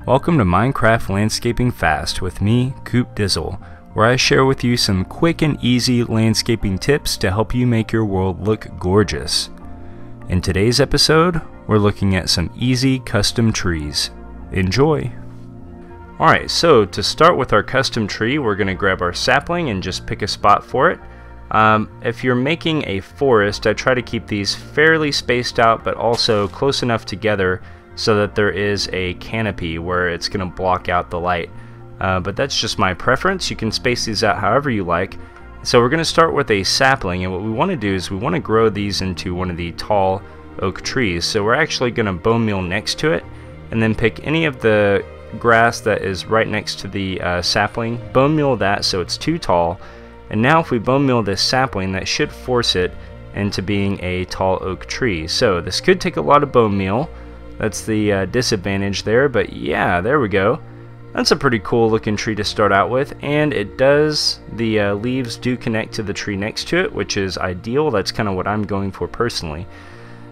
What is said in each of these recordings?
Welcome to Minecraft Landscaping Fast with me, Coop Dizzle, where I share with you some quick and easy landscaping tips to help you make your world look gorgeous. In today's episode, we're looking at some easy custom trees. Enjoy! Alright, so to start with our custom tree, we're going to grab our sapling and just pick a spot for it. If you're making a forest, I try to keep these fairly spaced out but also close enough together so that there is a canopy where it's going to block out the light. But that's just my preference. You can space these out however you like. So we're going to start with a sapling, and what we want to do is we want to grow these into one of the tall oak trees. So we're actually going to bone meal next to it and then pick any of the grass that is right next to the sapling, bone meal that so it's too tall. And now if we bone meal this sapling, that should force it into being a tall oak tree. So this could take a lot of bone meal. That's the disadvantage there, but yeah, there we go. That's a pretty cool looking tree to start out with, and it does, the leaves do connect to the tree next to it, which is ideal. That's kind of what I'm going for personally.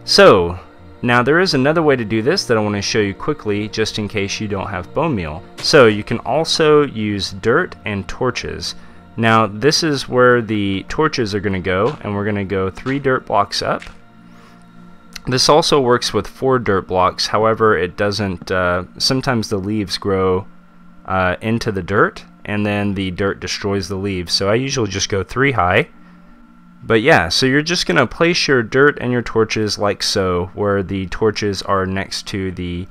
So now there is another way to do this that I want to show you quickly, just in case you don't have bone meal. So you can also use dirt and torches. Now this is where the torches are going to go, and we're going to go 3 dirt blocks up. This also works with 4 dirt blocks, however it doesn't, sometimes the leaves grow into the dirt and then the dirt destroys the leaves, so I usually just go 3 high. But yeah, so you're just going to place your dirt and your torches like so, where the torches are next to the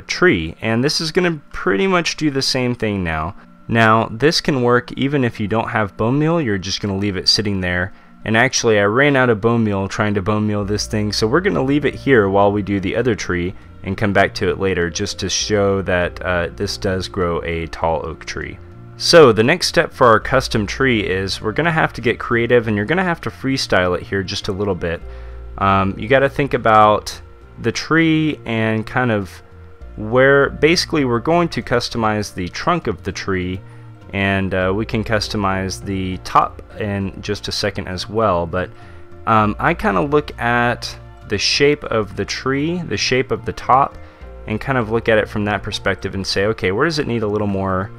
tree, and this is going to pretty much do the same thing now. Now this can work even if you don't have bone meal. You're just going to leave it sitting there. And actually I ran out of bone meal trying to bone meal this thing, so we're going to leave it here while we do the other tree and come back to it later, just to show that this does grow a tall oak tree. So the next step for our custom tree is we're going to have to get creative, and you're going to have to freestyle it here just a little bit. You got to think about the tree and kind of where, basically we're going to customize the trunk of the tree, and we can customize the top in just a second as well. But I kind of look at the shape of the tree, the shape of the top, and kind of look at it from that perspective and say, okay, where does it need a little more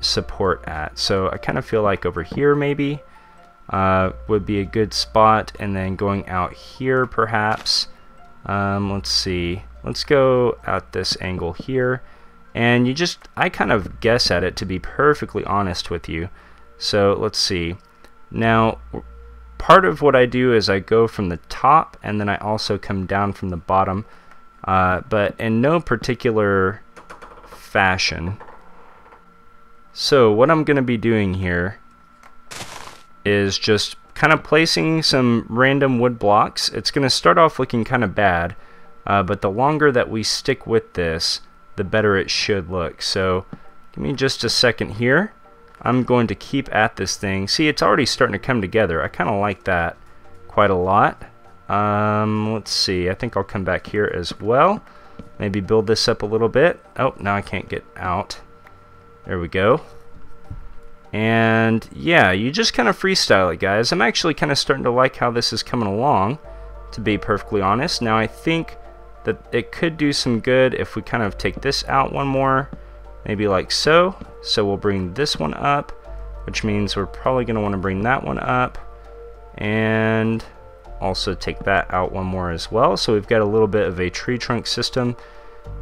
support at? So I kind of feel like over here maybe would be a good spot, and then going out here perhaps. Let's see, let's go at this angle here. And I kind of guess at it, to be perfectly honest with you. So let's see. Now, part of what I do is I go from the top, and then I also come down from the bottom, but in no particular fashion. So what I'm going to be doing here is just kind of placing some random wood blocks. It's going to start off looking kind of bad, but the longer that we stick with this, the better it should look. So give me just a second here. I'm going to keep at this thing. See, it's already starting to come together. I kind of like that quite a lot. Let's see, I think I'll come back here as well. Maybe build this up a little bit. Oh, now I can't get out. There we go. And yeah, you just kind of freestyle it, guys. I'm actually kind of starting to like how this is coming along, to be perfectly honest. Now I think that it could do some good if we kind of take this out one more, maybe like so. So we'll bring this one up, which means we're probably going to want to bring that one up, and also take that out one more as well. So we've got a little bit of a tree trunk system,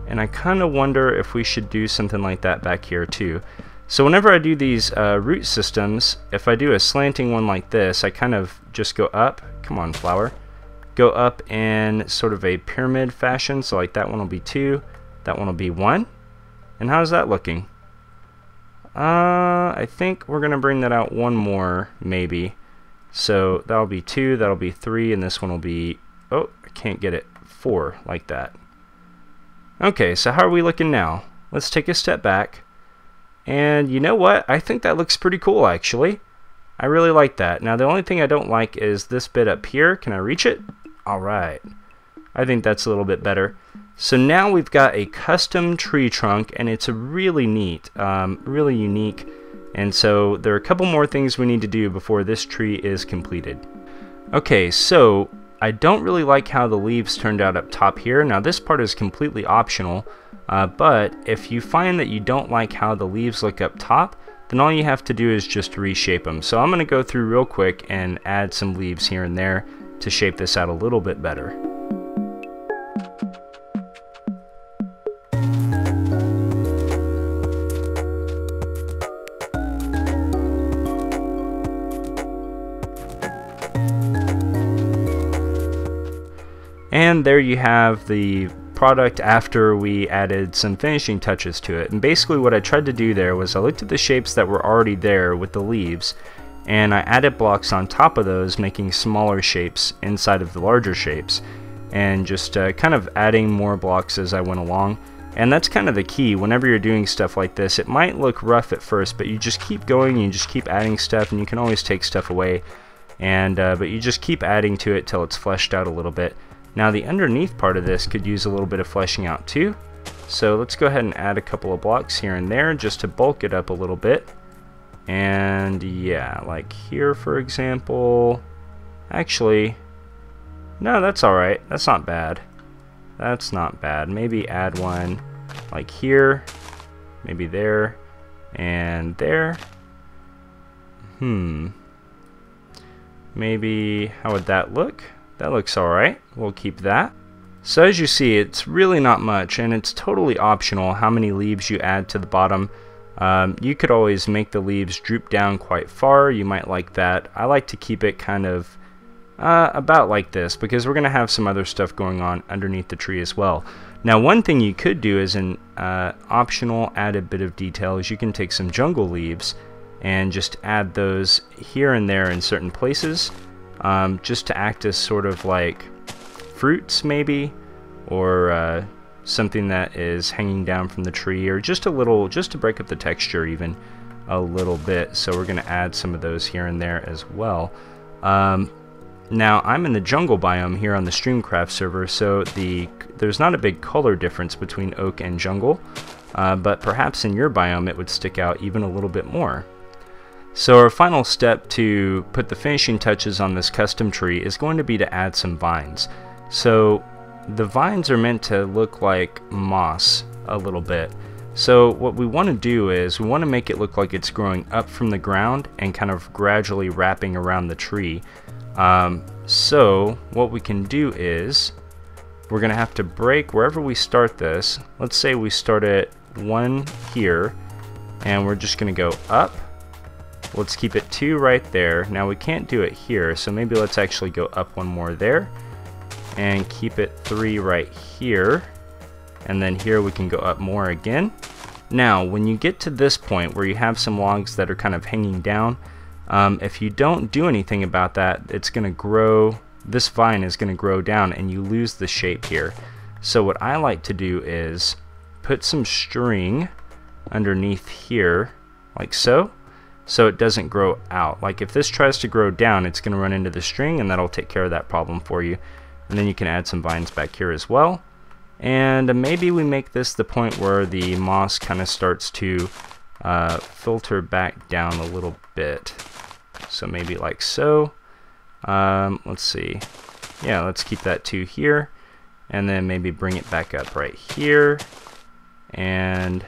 and I kind of wonder if we should do something like that back here too. So whenever I do these root systems, if I do a slanting one like this, I kind of just go up. Come on, flower. Go up in sort of a pyramid fashion. So like that one will be 2, that one will be 1. And how's that looking? I think we're gonna bring that out one more maybe. So that'll be 2, that'll be 3, and this one will be, oh, I can't get it, 4, like that. Okay, so how are we looking now? Let's take a step back. And you know what? I think that looks pretty cool actually. I really like that. Now the only thing I don't like is this bit up here. Can I reach it? Alright. I think that's a little bit better. So now we've got a custom tree trunk, and it's really neat, really unique. And so there are a couple more things we need to do before this tree is completed. Okay, so I don't really like how the leaves turned out up top here. Now this part is completely optional, But if you find that you don't like how the leaves look up top, then all you have to do is just reshape them. So I'm going to go through real quick and add some leaves here and there to shape this out a little bit better. And there you have the product after we added some finishing touches to it. And basically what I tried to do there was I looked at the shapes that were already there with the leaves, and I added blocks on top of those, making smaller shapes inside of the larger shapes, and just kind of adding more blocks as I went along. And that's kind of the key. Whenever you're doing stuff like this, it might look rough at first, but you just keep going, you just keep adding stuff, and you can always take stuff away, and but you just keep adding to it till it's fleshed out a little bit. Now the underneath part of this could use a little bit of fleshing out too. So let's go ahead and add a couple of blocks here and there just to bulk it up a little bit. And yeah, like here for example. Actually, no, that's alright. That's not bad. That's not bad. Maybe add one like here, maybe there, and there. Maybe, how would that look? That looks alright. We'll keep that. So as you see, it's really not much, and it's totally optional how many leaves you add to the bottom. You could always make the leaves droop down quite far. You might like that. I like to keep it kind of about like this, because we're going to have some other stuff going on underneath the tree as well. Now one thing you could do as an optional added bit of detail is you can take some jungle leaves and just add those here and there in certain places. Just to act as sort of like fruits maybe, or something that is hanging down from the tree, or just a little, just to break up the texture even a little bit. So we're going to add some of those here and there as well. Now I'm in the jungle biome here on the Streamcraft server, so there's not a big color difference between oak and jungle, but perhaps in your biome it would stick out even a little bit more. So our final step to put the finishing touches on this custom tree is going to be to add some vines. So the vines are meant to look like moss a little bit. So what we want to do is we want to make it look like it's growing up from the ground and kind of gradually wrapping around the tree. So what we can do is we're going to have to break wherever we start this. Let's say we start at 1 here, and we're just going to go up. Let's keep it 2 right there. Now we can't do it here, so maybe let's actually go up 1 more there and keep it 3 right here, and then here we can go up more again. Now when you get to this point where you have some logs that are kind of hanging down, if you don't do anything about that, it's going to grow, this vine is going to grow down and you lose the shape here. So what I like to do is put some string underneath here like so it doesn't grow out. Like if this tries to grow down, it's going to run into the string, and that'll take care of that problem for you. And then you can add some vines back here as well. And maybe we make this the point where the moss kind of starts to filter back down a little bit. So maybe like so. Let's see. Yeah, let's keep that 2 here. And then maybe bring it back up right here. And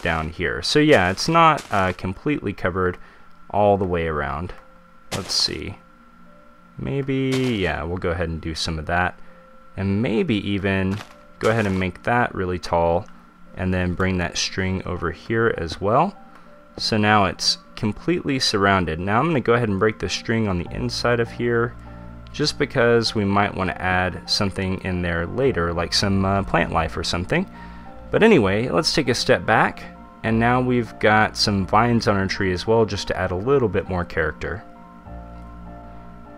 down here. So yeah, it's not completely covered all the way around. Let's see. Maybe, yeah, we'll go ahead and do some of that. And maybe even go ahead and make that really tall, and then bring that string over here as well. So now it's completely surrounded. Now I'm going to go ahead and break the string on the inside of here, just because we might want to add something in there later, like some plant life or something. But anyway, let's take a step back, and now we've got some vines on our tree as well, just to add a little bit more character.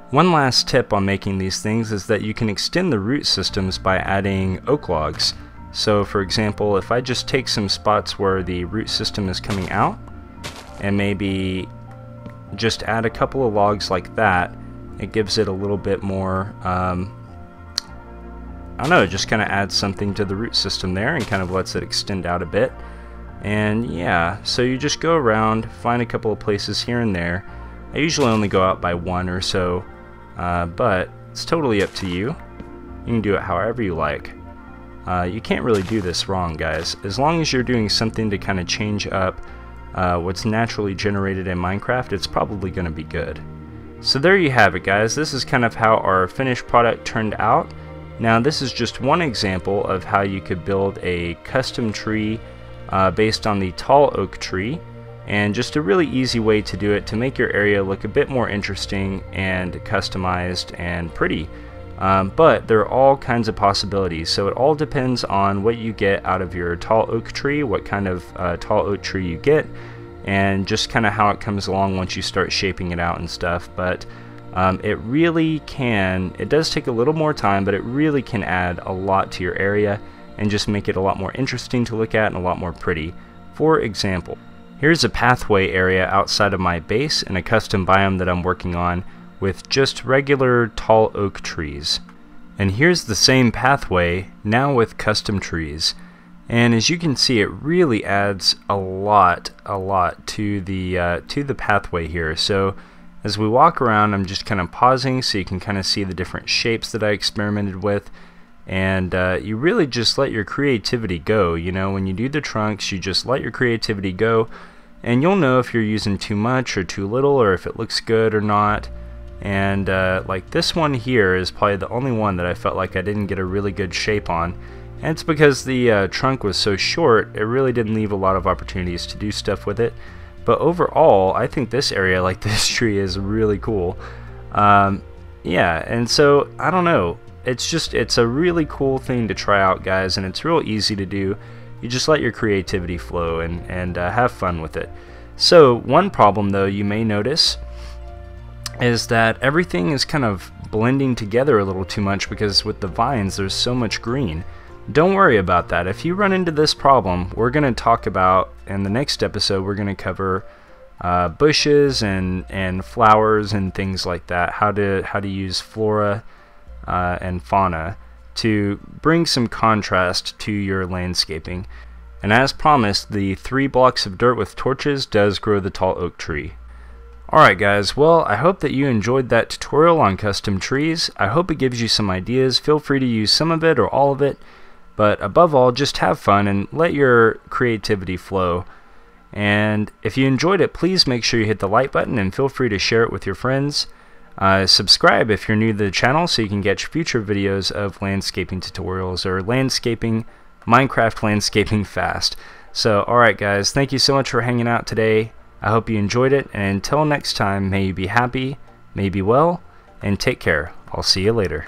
One last tip on making these things is that you can extend the root systems by adding oak logs. So for example, if I just take some spots where the root system is coming out, and maybe just add a couple of logs like that, it gives it a little bit more, I don't know, it just kind of adds something to the root system there and kind of lets it extend out a bit. And yeah, so you just go around, find a couple of places here and there. I usually only go out by 1 or so, but it's totally up to you. You can do it however you like. you can't really do this wrong, guys. As long as you're doing something to kind of change up what's naturally generated in Minecraft, it's probably going to be good. So there you have it, guys. This is kind of how our finished product turned out. Now this is just one example of how you could build a custom tree based on the tall oak tree, and just a really easy way to do it to make your area look a bit more interesting and customized and pretty. But there are all kinds of possibilities, so it all depends on what you get out of your tall oak tree, what kind of tall oak tree you get, and just kind of how it comes along once you start shaping it out and stuff. But it really can, it does take a little more time, but it really can add a lot to your area and just make it a lot more interesting to look at and a lot more pretty. For example, here's a pathway area outside of my base in a custom biome that I'm working on with just regular tall oak trees. And here's the same pathway, now with custom trees. And as you can see, it really adds a lot to the pathway here. So as we walk around, I'm just kind of pausing so you can kind of see the different shapes that I experimented with. And you really just let your creativity go. You know, when you do the trunks, you just let your creativity go, and you'll know if you're using too much or too little, or if it looks good or not. And like this one here is probably the only one that I felt like I didn't get a really good shape on, and it's because the trunk was so short, it really didn't leave a lot of opportunities to do stuff with it. But overall, I think this area, like this tree, is really cool. Yeah, and so I don't know, it's a really cool thing to try out, guys, and it's real easy to do. You just let your creativity flow and have fun with it. So one problem though you may notice is that everything is kind of blending together a little too much, because with the vines there's so much green. Don't worry about that. If you run into this problem, we're going to talk about, in the next episode, we're going to cover bushes and flowers and things like that, how to use flora and fauna to bring some contrast to your landscaping. And as promised, the 3 blocks of dirt with torches does grow the tall oak tree. Alright guys, well, I hope that you enjoyed that tutorial on custom trees. I hope it gives you some ideas. Feel free to use some of it or all of it, but above all, just have fun and let your creativity flow. And if you enjoyed it, please make sure you hit the like button and feel free to share it with your friends. Subscribe if you're new to the channel so you can get future videos of landscaping tutorials or landscaping, Minecraft landscaping fast. So alright guys, thank you so much for hanging out today. I hope you enjoyed it, and until next time, may you be happy, may you be well, and take care. I'll see you later.